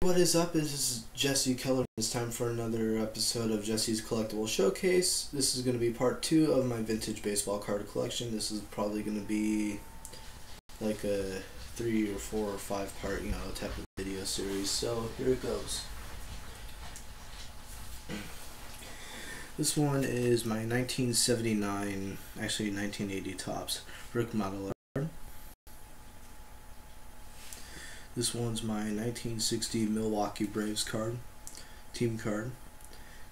What is up? This is Jesse Keller. It's time for another episode of Jesse's Collectible Showcase. This is going to be part 2 of my vintage baseball card collection. This is probably going to be like a 3 or 4 or 5 part, type of video series. So here it goes. This one is my 1979, actually 1980 Topps Rick model card. This one's my 1960 Milwaukee Braves card, team card.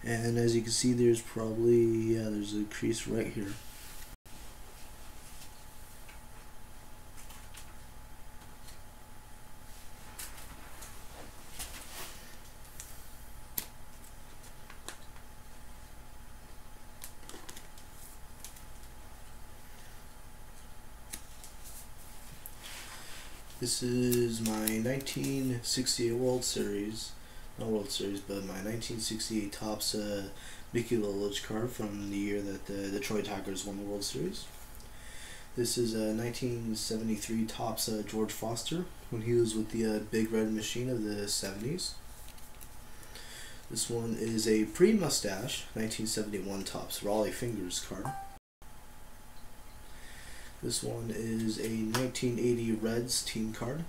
And as you can see, there's probably, there's a crease right here. This is my 1968 World Series, not World Series, but my 1968 Topps Mickey Lilich card from the year that the Detroit Tigers won the World Series. This is a 1973 Topps George Foster when he was with the Big Red Machine of the 70s. This one is a pre-mustache 1971 Topps Raleigh Fingers card. This one is a 1980 Reds team card.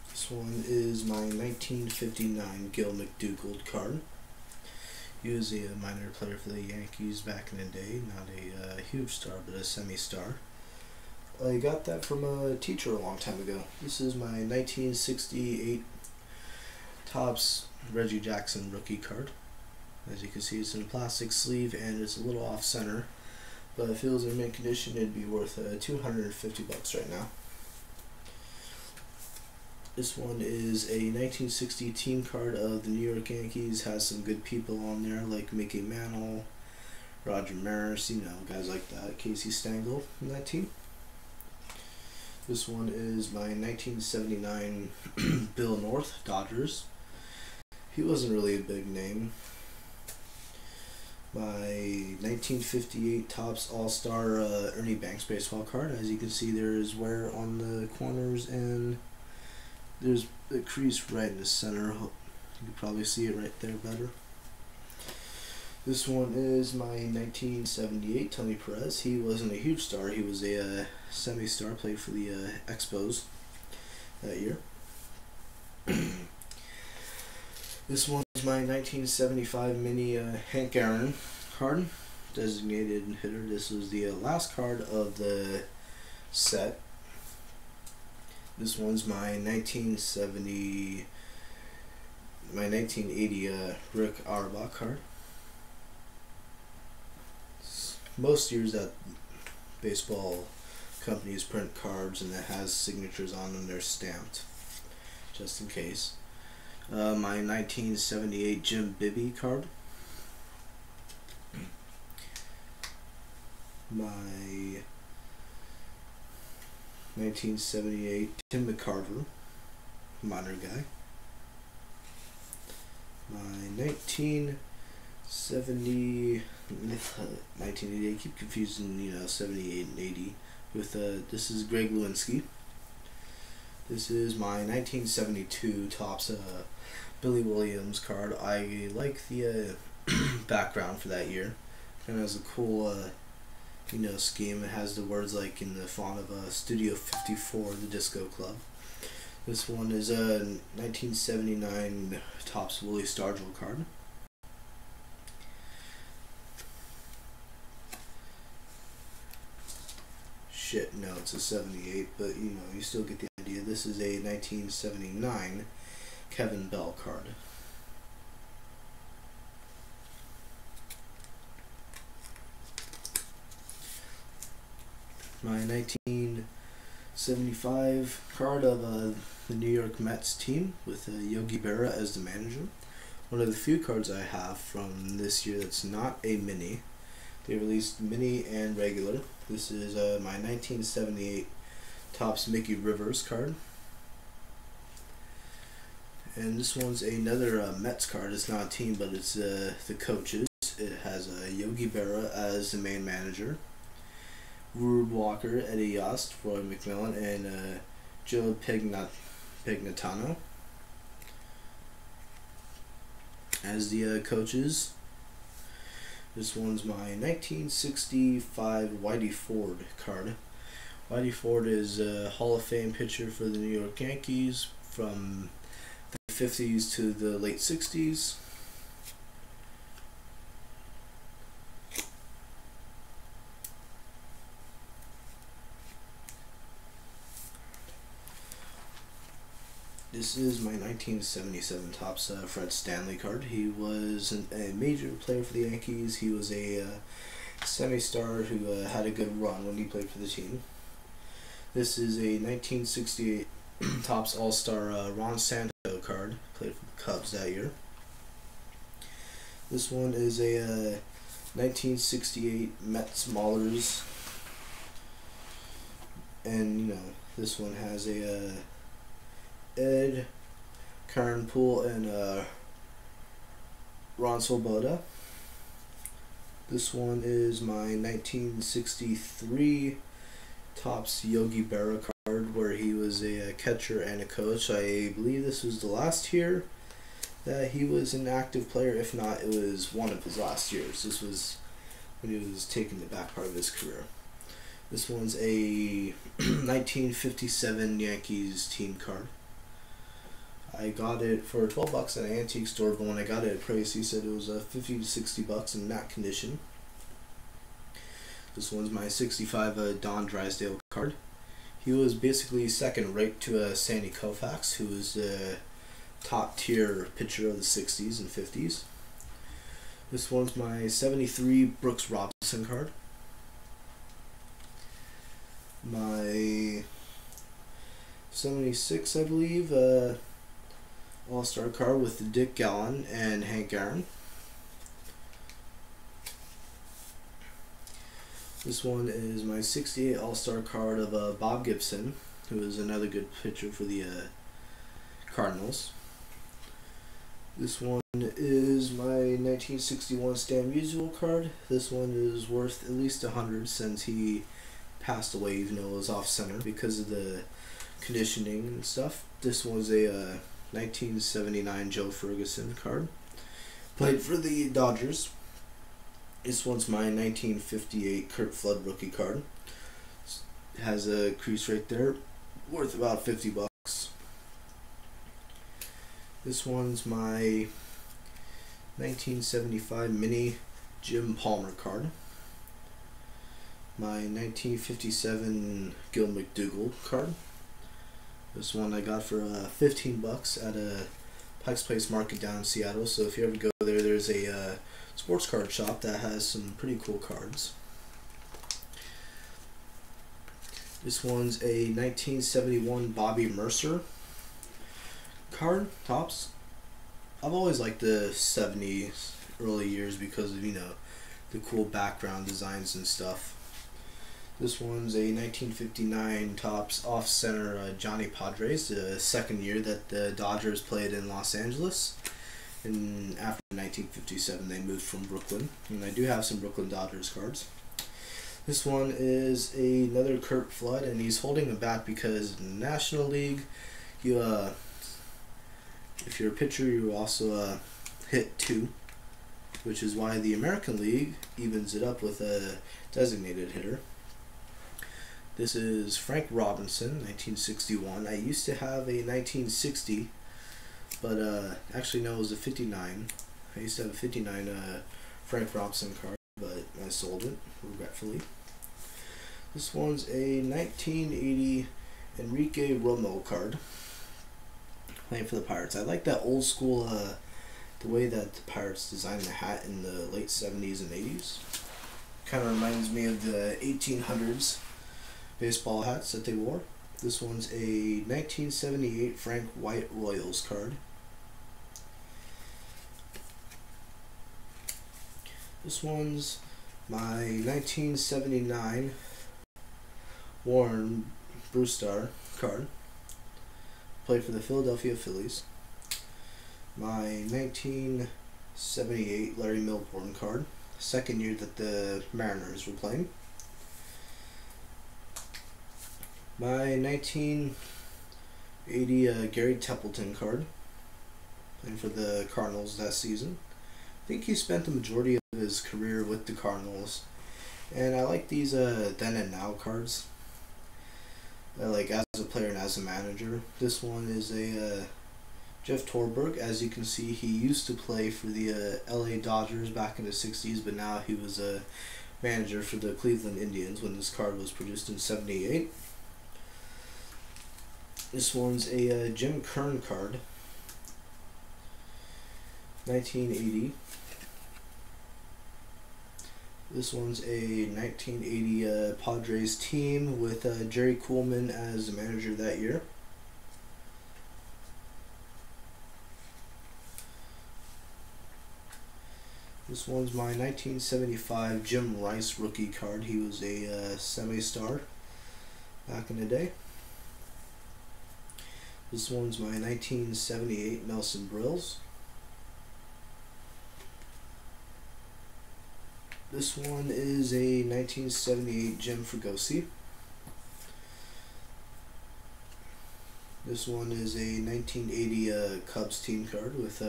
This one is my 1959 Gil McDougald card. He was a minor player for the Yankees back in the day, not a huge star, but a semi-star. I got that from a teacher a long time ago. This is my 1968 Topps Reggie Jackson rookie card. As you can see, it's in a plastic sleeve and it's a little off center, but if it was in mint condition, it'd be worth $250 right now. This one is a 1960 team card of the New York Yankees. Has some good people on there like Mickey Mantle, Roger Maris, guys like that. Casey Stengel in that team. This one is my 1979 Bill North Dodgers. He wasn't really a big name. My 1958 Topps All-Star Ernie Banks baseball card. As you can see, there is wear on the corners and there's a crease right in the center. You can probably see it right there better. This one is my 1978 Tony Perez. He wasn't a huge star. He was a semi-star, played for the Expos that year. This one is my 1975 mini Hank Aaron card, designated hitter. This was the last card of the set. This one's my 1980 Rick Auerbach card. Most years that baseball companies print cards and it has signatures on them, they're stamped, just in case. My 1978 Jim Bibby card. My 1978 Tim McCarver, minor guy. My 1980, I keep confusing 78 and 80 with this is Greg Lewinsky. This is my 1972 Topps Billy Williams card. I like the background for that year. Kind of has a cool scheme. It has the words like in the font of Studio 54, the Disco Club. This one is a 1979 Topps Willie Stargell card. Shit, no, it's a 78, but you still get the idea. This is a 1979 Kevin Bell card. My 1975 card of the New York Mets team with Yogi Berra as the manager. One of the few cards I have from this year that's not a mini. They released mini and regular. This is my 1978 Topps Mickey Rivers card. And this one's another Mets card. It's not a team, but it's the coaches. It has Yogi Berra as the main manager, Rube Walker, Eddie Yost, Roy McMillan, and Joe Pignatano as the coaches. This one's my 1965 Whitey Ford card. Whitey Ford is a Hall of Fame pitcher for the New York Yankees from the 50s to the late 60s. This is my 1977 Topps Fred Stanley card. He was a major player for the Yankees. He was a semi-star who had a good run when he played for the team. This is a 1968 Topps All-Star Ron Santo card. Played for the Cubs that year. This one is a 1968 Mets Maulers. And, this one has a Ed Karanpool and Ron Swoboda. This one is my 1963 Topps Yogi Berra card, where he was a catcher and a coach. I believe this was the last year that he was an active player. If not, it was one of his last years. This was when he was taking the back part of his career. This one's a 1957 Yankees team card. I got it for $12 at an antique store, but when I got it at price, he said it was $50 to $60 in matte condition. This one's my 65 Don Drysdale card. He was basically second rate to Sandy Koufax, who was the top tier pitcher of the 60s and 50s. This one's my 73 Brooks Robinson card. My 76, I believe, All-Star card with Dick Gallen and Hank Aaron. This one is my 68 All-Star card of Bob Gibson, who is another good pitcher for the Cardinals. This one is my 1961 Stan Musial card. This one is worth at least $100 since he passed away, even though it was off-center because of the conditioning and stuff. This was a 1979 Joe Ferguson card. Played for the Dodgers. This one's my 1958 Curt Flood rookie card. It has a crease right there, worth about $50. This one's my 1975 mini Jim Palmer card. My 1957 Gil McDougall card. This one I got for $15 at a Pike's Place Market down in Seattle. So if you ever go there, there's a sports card shop that has some pretty cool cards. This one's a 1971 Bobby Mercer card, Topps. I've always liked the 70s early years because of, the cool background designs and stuff. This one's a 1959 Topps off-center Johnny Padres, the second year that the Dodgers played in Los Angeles. And after 1957, they moved from Brooklyn. And I do have some Brooklyn Dodgers cards. This one is another Curt Flood, and he's holding a bat because in the National League, if you're a pitcher, you also hit 2, which is why the American League evens it up with a designated hitter. This is Frank Robinson, 1961. I used to have a 1960, but actually no, it was a 59. I used to have a 59 Frank Robinson card, but I sold it, regretfully. This one's a 1980 Enrique Romo card, playing for the Pirates. I like that old school, the way that the Pirates designed the hat in the late 70s and 80s. Kind of reminds me of the 1800s baseball hats that they wore. This one's a 1978 Frank White Royals card. This one's my 1979 Warren Brewstar card. Played for the Philadelphia Phillies. My 1979 '78 Larry Milbourne card. Second year that the Mariners were playing. My 1980 Gary Templeton card. Playing for the Cardinals that season. I think he spent the majority of his career with the Cardinals. And I like these then and now cards. Like as a player and as a manager. This one is a Jeff Torberg. As you can see, he used to play for the LA Dodgers back in the 60s, but now he was a manager for the Cleveland Indians when this card was produced in '78. This one's a Jim Kern card. 1980. This one's a 1980 Padres team with Jerry Coolman as the manager that year. This one's my 1975 Jim Rice rookie card. He was a semi-star back in the day. This one's my 1978 Nelson Brills. This one is a 1978 Jim Fregosi. This one is a 1980 Cubs team card with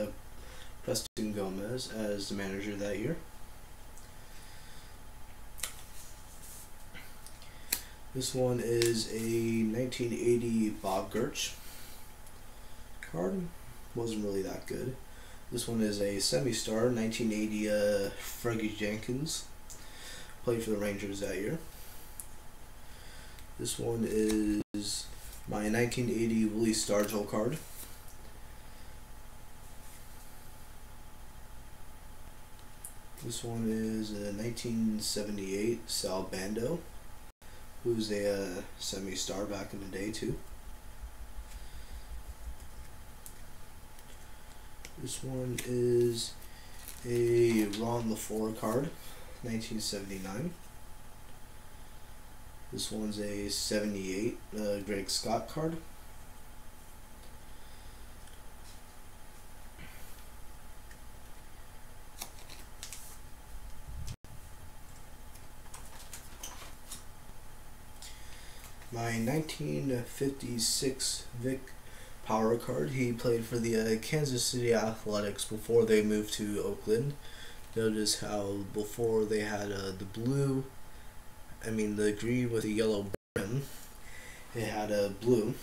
Preston Gomez as the manager that year. This one is a 1980 Bob Gurch card. Wasn't really that good. This one is a semi-star, 1980 Fergie Jenkins. Played for the Rangers that year. This one is my 1980 Willie Stargell card. This one is a 1978 Sal Bando, who's a semi-star back in the day too. This one is a Ron LaFleur card, 1979. This one's a '78 Greg Scott card. My 1956 Vic Power card. He played for the Kansas City Athletics before they moved to Oakland. Notice how before they had the green with a yellow brim. It had a blue.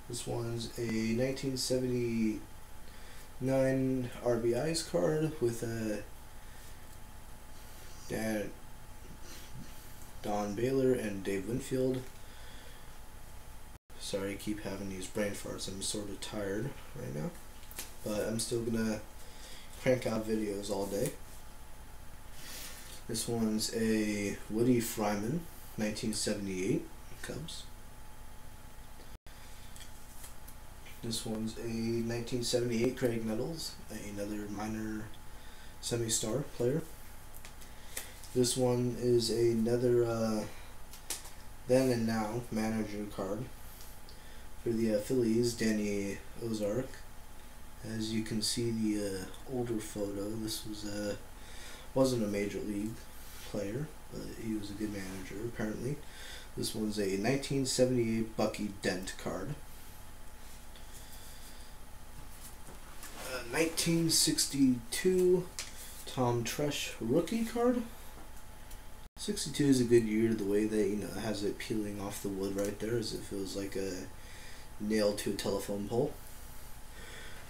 This one's a 1979 RBIs card with a Don Baylor and Dave Winfield. Sorry, I keep having these brain farts. I'm sort of tired right now, but I'm still gonna crank out videos all day. This one's a Woody Fryman, 1978 Cubs. This one's a 1978 Craig Nettles, another minor semi-star player. This one is another then and now manager card for the Phillies, Danny Ozark. As you can see the older photo, this was wasn't a major league player, but he was a good manager apparently. This one's a 1978 Bucky Dent card. 1962 Tom Tresh rookie card. 62 is a good year, the way that it has it peeling off the wood right there as it feels like a nail to a telephone pole.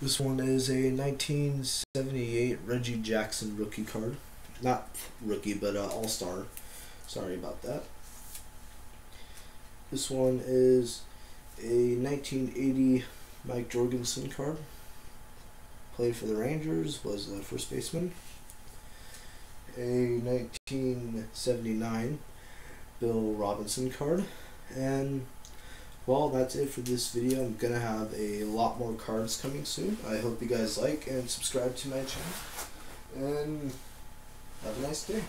This one is a 1978 Reggie Jackson rookie card. Not rookie, but all-star. Sorry about that. This one is a 1980 Mike Jorgensen card. Played for the Rangers, was a first baseman. A 1979 Bill Robinson card. And well, that's it for this video. I'm gonna have a lot more cards coming soon. I hope you guys like and subscribe to my channel. And have a nice day.